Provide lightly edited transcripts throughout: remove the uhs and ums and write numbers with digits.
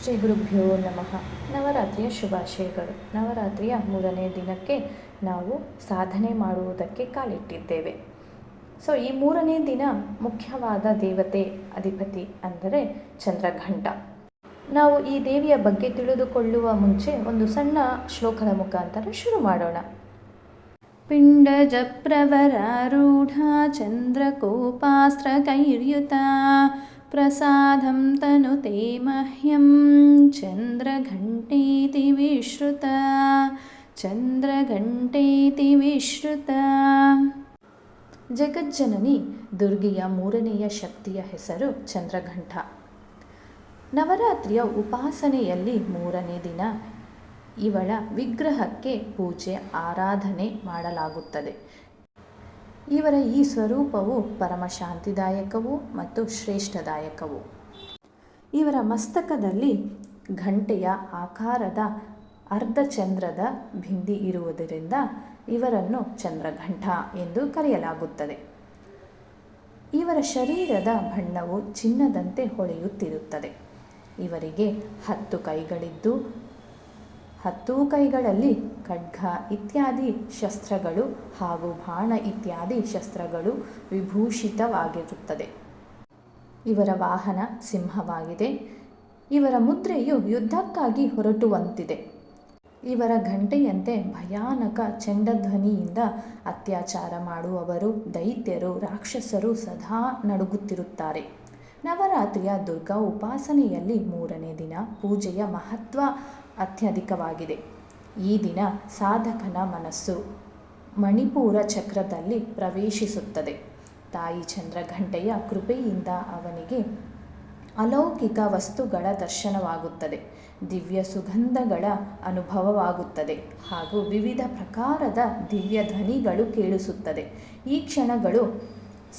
ಶ್ರೀ ಗುರುಭ್ಯೋ ನಮಃ. ನವರಾತ್ರಿಯ ಶುಭಾಶಯಗಳು. ನವರಾತ್ರಿಯ 3ನೇ ದಿನಕ್ಕೆ ನಾವು ಸಾಧನೆ ಮಾಡುವುದಕ್ಕೆ ಕಾಲಿಟ್ಟಿದ್ದೇವೆ. ಈ 3ನೇ ದಿನ ಮುಖ್ಯವಾದ ದೇವತೆ ಅಧಿಪತಿ ಅಂದರೆ ಚಂದ್ರಘಂಟ. ನಾವು ಈ ದೇವಿಯ ಬಗ್ಗೆ ತಿಳಿದುಕೊಳ್ಳುವ ಮುಂಚೆ ಒಂದು ಸಣ್ಣ ಶ್ಲೋಕದ ಮುಖಾಂತರ ಶುರು ಮಾಡೋಣ. ಪಿಂಡಜ ಪ್ರವರಾರೂಢ ಚಂದ್ರಕೋಪಾಸ್ತ್ರ ಕೈರ್ಯುತ ಪ್ರಸಾದಂ ತನುತೆ ಮಹ್ಯಂ ಚಂದ್ರಘಂಟೇತಿ ವಿಶ್ರುತ. ಚಂದ್ರಘಂಟೇತಿ ವಿಶ್ರುತ. ಜಗಜ್ಜನನಿ ದುರ್ಗೆಯ 3ನೆಯ ಶಕ್ತಿಯ ಹೆಸರು ಚಂದ್ರಘಂಟ. ನವರಾತ್ರಿಯ ಉಪಾಸನೆಯಲ್ಲಿ 3ನೇ ದಿನ ಇವಳ ವಿಗ್ರಹಕ್ಕೆ ಪೂಜೆ ಆರಾಧನೆ ಮಾಡಲಾಗುತ್ತದೆ. ಇವರ ಈ ಸ್ವರೂಪವು ಪರಮ ಶಾಂತಿದಾಯಕವೂ ಮತ್ತು ಶ್ರೇಷ್ಠದಾಯಕವು. ಇವರ ಮಸ್ತಕದಲ್ಲಿ ಘಂಟೆಯ ಆಕಾರದ ಅರ್ಧಚಂದ್ರದ ಬಿಂದಿ ಇರುವುದರಿಂದ ಇವರನ್ನು ಚಂದ್ರಘಂಟ ಎಂದು ಕರೆಯಲಾಗುತ್ತದೆ. ಇವರ ಶರೀರದ ಬಣ್ಣವು ಚಿನ್ನದಂತೆ ಹೊಳೆಯುತ್ತಿರುತ್ತದೆ. ಇವರಿಗೆ 10 ಕೈಗಳಿದ್ದು 10 ಕೈಗಳಲ್ಲಿ ಖಡ್ಗ ಇತ್ಯಾದಿ ಶಸ್ತ್ರಗಳು ಹಾಗೂ ಬಾಣ ಇತ್ಯಾದಿ ಶಸ್ತ್ರಗಳು ವಿಭೂಷಿತವಾಗಿರುತ್ತದೆ. ಇವರ ವಾಹನ ಸಿಂಹವಾಗಿದೆ. ಇವರ ಮುದ್ರೆಯು ಯುದ್ಧಕ್ಕಾಗಿ ಹೊರಟುವಂತಿದೆ. ಇವರ ಘಂಟೆಯಂತೆ ಭಯಾನಕ ಚಂಡಧ್ವನಿಯಿಂದ ಅತ್ಯಾಚಾರ ಮಾಡುವವರು, ದೈತ್ಯರು, ರಾಕ್ಷಸರು ಸದಾ ನಡುಗುತ್ತಿರುತ್ತಾರೆ. ನವರಾತ್ರಿಯ ದುರ್ಗಾ ಉಪಾಸನೆಯಲ್ಲಿ 3ನೇ ದಿನ ಪೂಜೆಯ ಮಹತ್ವ ಅತ್ಯಧಿಕವಾಗಿದೆ. ಈ ದಿನ ಸಾಧಕನ ಮನಸ್ಸು ಮಣಿಪುರ ಚಕ್ರದಲ್ಲಿ ಪ್ರವೇಶಿಸುತ್ತದೆ. ತಾಯಿ ಚಂದ್ರಘಂಟೆಯ ಕೃಪೆಯಿಂದ ಅವನಿಗೆ ಅಲೌಕಿಕ ವಸ್ತುಗಳ ದರ್ಶನವಾಗುತ್ತದೆ, ದಿವ್ಯ ಸುಗಂಧಗಳ ಅನುಭವವಾಗುತ್ತದೆ ಹಾಗೂ ವಿವಿಧ ಪ್ರಕಾರದ ದಿವ್ಯ ಧ್ವನಿಗಳು ಕೇಳಿಸುತ್ತದೆ. ಈ ಕ್ಷಣಗಳು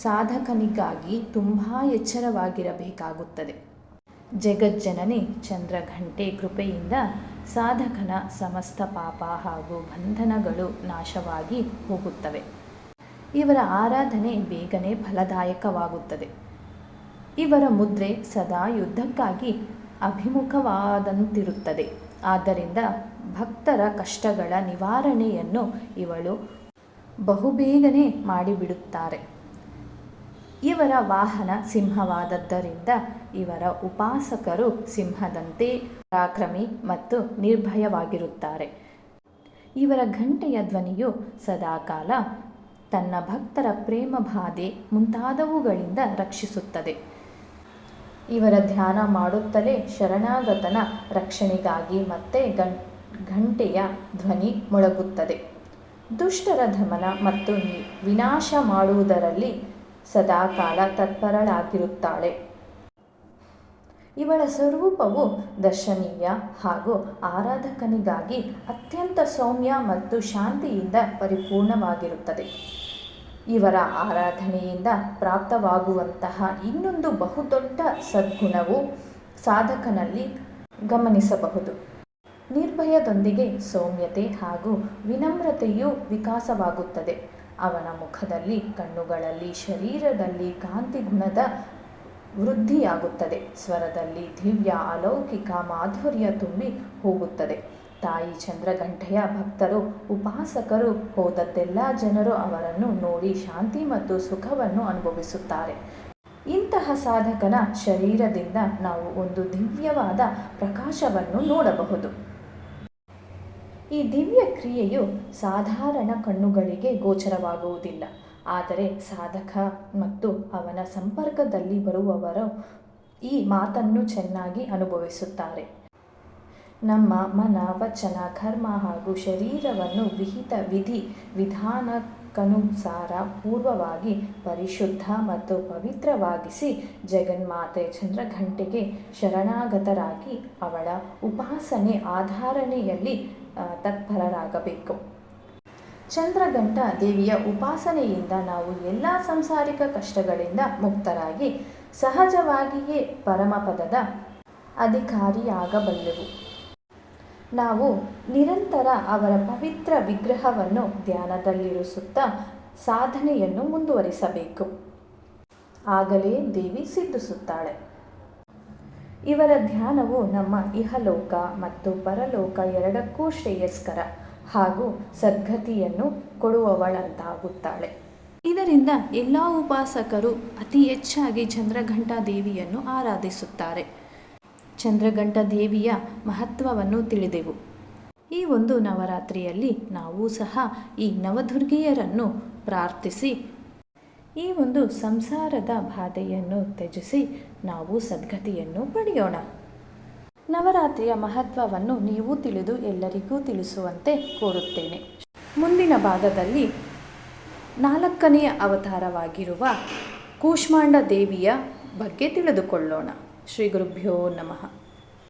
ಸಾಧಕನಿಗಾಗಿ ತುಂಬ ಎಚ್ಚರವಾಗಿರಬೇಕಾಗುತ್ತದೆ. ಜಗಜ್ಜನನಿ ಚಂದ್ರಘಂಟೆ ಕೃಪೆಯಿಂದ ಸಾಧಕನ ಸಮಸ್ತ ಪಾಪ ಹಾಗೂ ಬಂಧನಗಳು ನಾಶವಾಗಿ ಹೋಗುತ್ತವೆ. ಇವರ ಆರಾಧನೆ ಬೇಗನೆ ಫಲದಾಯಕವಾಗುತ್ತದೆ. ಇವರ ಮುದ್ರೆ ಸದಾ ಯುದ್ಧಕ್ಕಾಗಿ ಅಭಿಮುಖವಾದಂತಿರುತ್ತದೆ. ಆದ್ದರಿಂದ ಭಕ್ತರ ಕಷ್ಟಗಳ ನಿವಾರಣೆಯನ್ನು ಇವಳು ಬಹುಬೇಗನೆ ಮಾಡಿಬಿಡುತ್ತಾರೆ. ಇವರ ವಾಹನ ಸಿಂಹವಾದದ್ದರಿಂದ ಇವರ ಉಪಾಸಕರು ಸಿಂಹದಂತೆ ಪರಾಕ್ರಮಿ ಮತ್ತು ನಿರ್ಭಯವಾಗಿರುತ್ತಾರೆ. ಇವರ ಘಂಟೆಯ ಧ್ವನಿಯು ಸದಾಕಾಲ ತನ್ನ ಭಕ್ತರ ಪ್ರೇಮ ಬಾಧೆ ಮುಂತಾದವುಗಳಿಂದ ರಕ್ಷಿಸುತ್ತದೆ. ಇವರ ಧ್ಯಾನ ಮಾಡುತ್ತಲೇ ಶರಣಾಗತನ ರಕ್ಷಣೆಗಾಗಿ ಮತ್ತೆ ಘಂಟೆಯ ಧ್ವನಿ ಮೊಳಗುತ್ತದೆ. ದುಷ್ಟರ ದಮನ ಮತ್ತು ವಿನಾಶ ಮಾಡುವುದರಲ್ಲಿ ಸದಾಕಾಲ ತತ್ಪರಳಾಗಿರುತ್ತಾಳೆ. ಇವಳ ಸ್ವರೂಪವು ದರ್ಶನೀಯ ಹಾಗೂ ಆರಾಧಕನಿಗಾಗಿ ಅತ್ಯಂತ ಸೌಮ್ಯ ಮತ್ತು ಶಾಂತಿಯಿಂದ ಪರಿಪೂರ್ಣವಾಗಿರುತ್ತದೆ. ಇವರ ಆರಾಧನೆಯಿಂದ ಪ್ರಾಪ್ತವಾಗುವಂತಹ ಇನ್ನೊಂದು ಬಹುದೊಡ್ಡ ಸದ್ಗುಣವು ಸಾಧಕನಲ್ಲಿ ಗಮನಿಸಬಹುದು. ನಿರ್ಭಯದೊಂದಿಗೆ ಸೌಮ್ಯತೆ ಹಾಗೂ ವಿನಮ್ರತೆಯು ವಿಕಾಸವಾಗುತ್ತದೆ. ಅವನ ಮುಖದಲ್ಲಿ, ಕಣ್ಣುಗಳಲ್ಲಿ, ಶರೀರದಲ್ಲಿ ಕಾಂತಿ ಗುಣದ ವೃದ್ಧಿಯಾಗುತ್ತದೆ. ಸ್ವರದಲ್ಲಿ ದಿವ್ಯ ಅಲೌಕಿಕ ಮಾಧುರ್ಯ ತುಂಬಿ ಹೋಗುತ್ತದೆ. ತಾಯಿ ಚಂದ್ರಘಂಟೆಯ ಭಕ್ತರು, ಉಪಾಸಕರು ಹೋದದ್ದೆಲ್ಲ ಜನರು ಅವರನ್ನು ನೋಡಿ ಶಾಂತಿ ಮತ್ತು ಸುಖವನ್ನು ಅನುಭವಿಸುತ್ತಾರೆ. ಇಂತಹ ಸಾಧಕನ ಶರೀರದಿಂದ ನಾವು ಒಂದು ದಿವ್ಯವಾದ ಪ್ರಕಾಶವನ್ನು ನೋಡಬಹುದು. ಈ ದಿವ್ಯ ಕ್ರಿಯೆಯು ಸಾಧಾರಣ ಕಣ್ಣುಗಳಿಗೆ ಗೋಚರವಾಗುವುದಿಲ್ಲ. ಆದರೆ ಸಾಧಕ ಮತ್ತು ಅವನ ಸಂಪರ್ಕದಲ್ಲಿ ಬರುವವರು ಈ ಮಾತನ್ನು ಚೆನ್ನಾಗಿ ಅನುಭವಿಸುತ್ತಾರೆ. ನಮ್ಮ ಮನ, ವಚನ, ಕರ್ಮ ಹಾಗೂ ಶರೀರವನ್ನು ವಿಹಿತ ವಿಧಿ ವಿಧಾನಕ್ಕನುಸಾರ ಪೂರ್ವವಾಗಿ ಪರಿಶುದ್ಧ ಮತ್ತು ಪವಿತ್ರವಾಗಿಸಿ ಜಗನ್ಮಾತೆ ಚಂದ್ರಘಂಟೆಗೆ ಶರಣಾಗತರಾಗಿ ಅವಳ ಉಪಾಸನೆ ಆಧಾರಣೆಯಲ್ಲಿ ತತ್ಪರರಾಗಬೇಕು. ಚಂದ್ರಘಂಟ ದೇವಿಯ ಉಪಾಸನೆಯಿಂದ ನಾವು ಎಲ್ಲ ಸಂಸಾರಿಕ ಕಷ್ಟಗಳಿಂದ ಮುಕ್ತರಾಗಿ ಸಹಜವಾಗಿಯೇ ಪರಮಪದದ ಅಧಿಕಾರಿಯಾಗಬಲ್ಲೆವು. ನಾವು ನಿರಂತರ ಅವರ ಪವಿತ್ರ ವಿಗ್ರಹವನ್ನು ಧ್ಯಾನದಲ್ಲಿರಿಸುತ್ತಾ ಸಾಧನೆಯನ್ನು ಮುಂದುವರಿಸಬೇಕು. ಆಗಲೇ ದೇವಿ ಸಿದ್ಧಿಸುತ್ತಾಳೆ. ಇವರ ಧ್ಯಾನವು ನಮ್ಮ ಇಹಲೋಕ ಮತ್ತು ಪರಲೋಕ ಎರಡಕ್ಕೂ ಶ್ರೇಯಸ್ಕರ ಹಾಗೂ ಸದ್ಗತಿಯನ್ನು ಕೊಡುವವಳಂತಾಗುತ್ತಾಳೆ. ಇದರಿಂದ ಎಲ್ಲ ಉಪಾಸಕರು ಅತಿ ಹೆಚ್ಚಾಗಿ ಚಂದ್ರಘಂಟಾ ದೇವಿಯನ್ನು ಆರಾಧಿಸುತ್ತಾರೆ. ಚಂದ್ರಘಂಟಾ ದೇವಿಯ ಮಹತ್ವವನ್ನು ತಿಳಿದೆವು. ಈ ಒಂದು ನವರಾತ್ರಿಯಲ್ಲಿ ನಾವು ಸಹ ಈ ನವದುರ್ಗಿಯರನ್ನು ಪ್ರಾರ್ಥಿಸಿ ಈ ಒಂದು ಸಂಸಾರದ ಬಾಧೆಯನ್ನು ತ್ಯಜಿಸಿ ನಾವು ಸದ್ಗತಿಯನ್ನು ಪಡೆಯೋಣ. ನವರಾತ್ರಿಯ ಮಹತ್ವವನ್ನು ನೀವು ತಿಳಿದು ಎಲ್ಲರಿಗೂ ತಿಳಿಸುವಂತೆ ಕೋರುತ್ತೇನೆ. ಮುಂದಿನ ಭಾಗದಲ್ಲಿ 4ನೇ ಅವತಾರವಾಗಿರುವ ಕೂಷ್ಮಾಂಡ ದೇವಿಯ ಬಗ್ಗೆ ತಿಳಿದುಕೊಳ್ಳೋಣ. ಶ್ರೀ ಗುರುಭ್ಯೋ ನಮಃ.